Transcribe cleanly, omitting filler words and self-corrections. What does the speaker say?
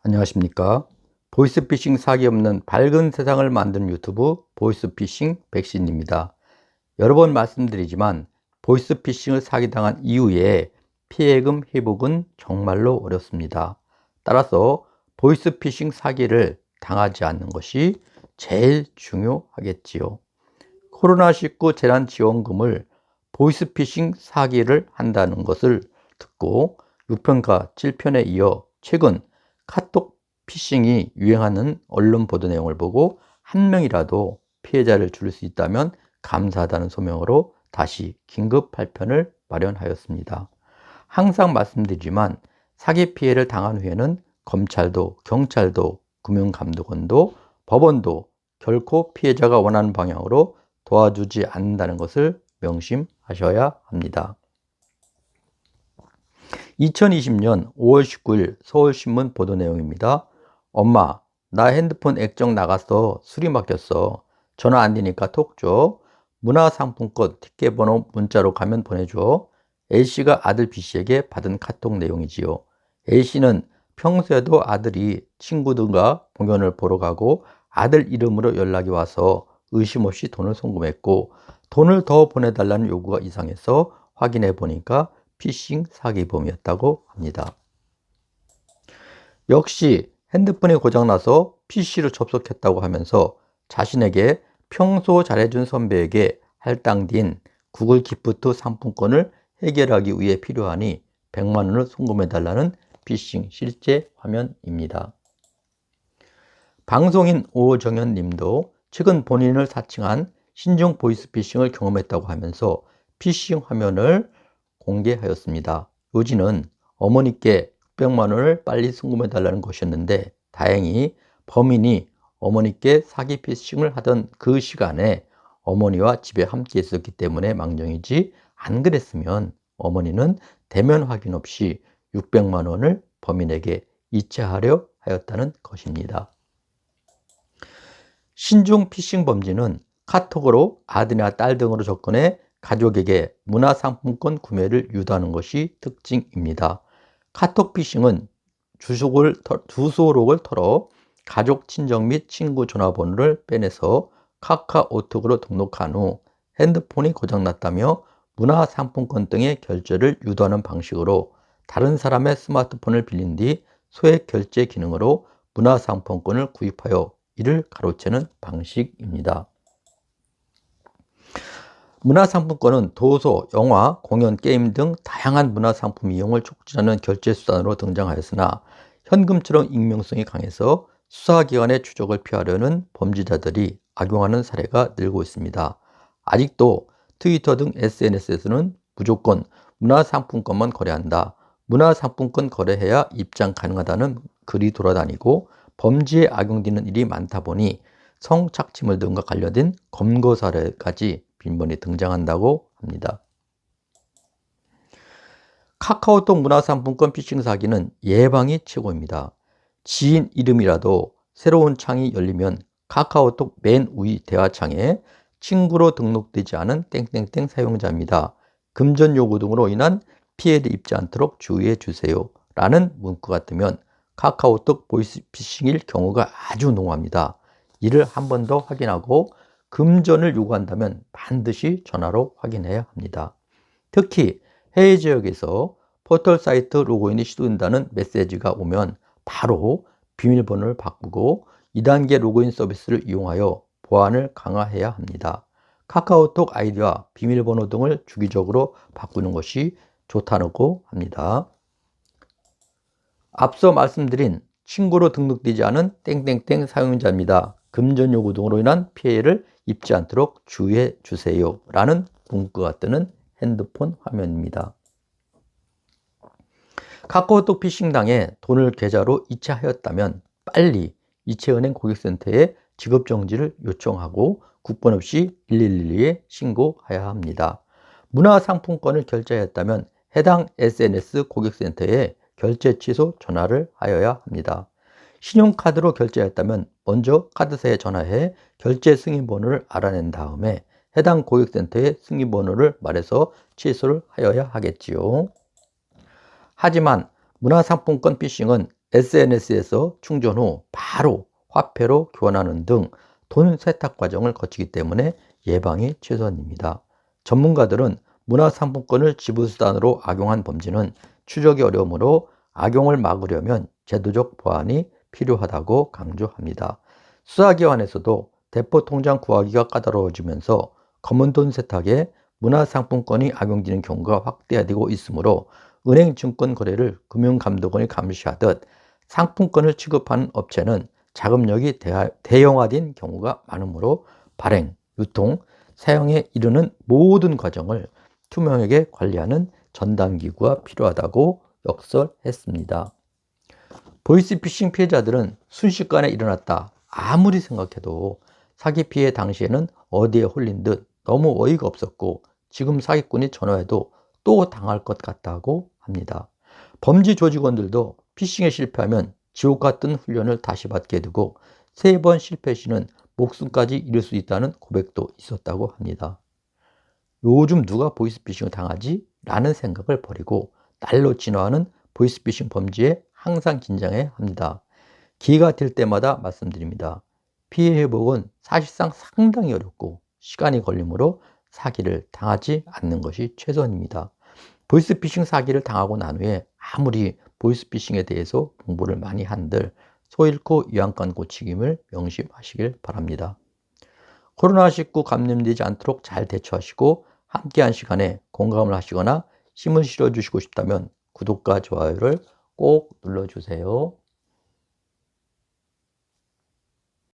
안녕하십니까. 보이스피싱 사기 없는 밝은 세상을 만드는 유튜브 보이스피싱 백신입니다. 여러 번 말씀드리지만 보이스피싱을 사기당한 이후에 피해금 회복은 정말로 어렵습니다. 따라서 보이스피싱 사기를 당하지 않는 것이 제일 중요하겠지요. 코로나19 재난지원금을 보이스피싱 사기를 한다는 것을 듣고 6편과 7편에 이어 최근 카톡 피싱이 유행하는 언론 보도 내용을 보고 한 명이라도 피해자를 줄일 수 있다면 감사하다는 소명으로 다시 긴급 8편을 마련하였습니다. 항상 말씀드리지만 사기 피해를 당한 후에는 검찰도 경찰도 금융감독원도 법원도 결코 피해자가 원하는 방향으로 도와주지 않는다는 것을 명심하셔야 합니다. 2020년 5월 19일 서울신문 보도 내용입니다. 엄마, 나 핸드폰 액정 나갔어. 수리 맡겼어. 전화 안 되니까 톡 줘. 문화상품권 티켓번호 문자로 가면 보내줘. A씨가 아들 B씨에게 받은 카톡 내용이지요. A씨는 평소에도 아들이 친구들과 공연을 보러 가고 아들 이름으로 연락이 와서 의심 없이 돈을 송금했고 돈을 더 보내달라는 요구가 이상해서 확인해 보니까 피싱 사기범이었다고 합니다. 역시 핸드폰이 고장나서 PC로 접속했다고 하면서 자신에게 평소 잘해준 선배에게 할당된 구글 기프트 상품권을 해결하기 위해 필요하니 100만 원을 송금해달라는 피싱 실제 화면입니다. 방송인 오정현 님도 최근 본인을 사칭한 신종 보이스피싱을 경험했다고 하면서 피싱 화면을 공개하였습니다. 요지는 어머니께 600만 원을 빨리 송금해달라는 것이었는데 다행히 범인이 어머니께 사기 피싱을 하던 그 시간에 어머니와 집에 함께 있었기 때문에 망정이지 안 그랬으면 어머니는 대면 확인 없이 600만 원을 범인에게 이체하려 하였다는 것입니다. 신종 피싱 범죄는 카톡으로 아들이나 딸 등으로 접근해 가족에게 문화상품권 구매를 유도하는 것이 특징입니다. 카톡 피싱은 주소록을 털어 가족, 친정 및 친구 전화번호를 빼내서 카카오톡으로 등록한 후 핸드폰이 고장났다며 문화상품권 등의 결제를 유도하는 방식으로 다른 사람의 스마트폰을 빌린 뒤 소액 결제 기능으로 문화상품권을 구입하여 이를 가로채는 방식입니다. 문화상품권은 도서, 영화, 공연, 게임 등 다양한 문화상품 이용을 촉진하는 결제수단으로 등장하였으나 현금처럼 익명성이 강해서 수사기관의 추적을 피하려는 범죄자들이 악용하는 사례가 늘고 있습니다. 아직도 트위터 등 SNS에서는 무조건 문화상품권만 거래한다, 문화상품권 거래해야 입장 가능하다는 글이 돌아다니고 범죄에 악용되는 일이 많다 보니 성착취물 등과 관련된 검거 사례까지 빈번히 등장한다고 합니다. 카카오톡 문화상품권 피싱 사기는 예방이 최고입니다. 지인 이름이라도 새로운 창이 열리면 카카오톡 맨 위 대화창에 친구로 등록되지 않은 땡땡땡 사용자입니다. 금전 요구 등으로 인한 피해를 입지 않도록 주의해 주세요 라는 문구가 뜨면 카카오톡 보이스피싱일 경우가 아주 농후합니다. 이를 한 번 더 확인하고 금전을 요구한다면 반드시 전화로 확인해야 합니다. 특히 해외 지역에서 포털 사이트 로그인이 시도된다는 메시지가 오면 바로 비밀번호를 바꾸고 2단계 로그인 서비스를 이용하여 보안을 강화해야 합니다. 카카오톡 아이디와 비밀번호 등을 주기적으로 바꾸는 것이 좋다고 합니다. 앞서 말씀드린 친구로 등록되지 않은 땡땡땡 사용자입니다. 금전 요구 등으로 인한 피해를 입지 않도록 주의해 주세요 라는 문구가 뜨는 핸드폰 화면입니다. 카카오톡 피싱당해 돈을 계좌로 이체하였다면 빨리 이체은행 고객센터에 지급정지를 요청하고 국번 없이 112에 신고해야 합니다. 문화상품권을 결제하였다면 해당 SNS 고객센터에 결제 취소 전화를 하여야 합니다. 신용카드로 결제했다면 먼저 카드사에 전화해 결제 승인번호를 알아낸 다음에 해당 고객센터에 승인번호를 말해서 취소를 하여야 하겠지요. 하지만 문화상품권 피싱은 SNS에서 충전 후 바로 화폐로 교환하는 등 돈 세탁 과정을 거치기 때문에 예방이 최선입니다. 전문가들은 문화상품권을 지불수단으로 악용한 범죄는 추적이 어려우므로 악용을 막으려면 제도적 보완이 필요하다고 강조합니다. 수사기관에서도 대포 통장 구하기가 까다로워지면서 검은돈 세탁에 문화상품권이 악용되는 경우가 확대되고 있으므로 은행 증권 거래를 금융감독원이 감시하듯 상품권을 취급하는 업체는 자금력이 대형화된 경우가 많으므로 발행, 유통, 사용에 이르는 모든 과정을 투명하게 관리하는 전담기구가 필요하다고 역설했습니다. 보이스피싱 피해자들은 순식간에 일어났다 아무리 생각해도 사기 피해 당시에는 어디에 홀린 듯 너무 어이가 없었고 지금 사기꾼이 전화해도 또 당할 것 같다고 합니다. 범죄 조직원들도 피싱에 실패하면 지옥 같은 훈련을 다시 받게 되고 3번 실패 시는 목숨까지 잃을 수 있다는 고백도 있었다고 합니다. 요즘 누가 보이스피싱을 당하지? 라는 생각을 버리고 날로 진화하는 보이스피싱 범죄에 항상 긴장해야 합니다. 기회가 될 때마다 말씀드립니다. 피해 회복은 사실상 상당히 어렵고 시간이 걸리므로 사기를 당하지 않는 것이 최선입니다. 보이스피싱 사기를 당하고 난 후에 아무리 보이스피싱에 대해서 공부를 많이 한들 소 잃고 위안권 고치김을 명심하시길 바랍니다. 코로나19 감염되지 않도록 잘 대처하시고 함께한 시간에 공감을 하시거나 힘을 실어주시고 싶다면 구독과 좋아요를 꼭 눌러주세요.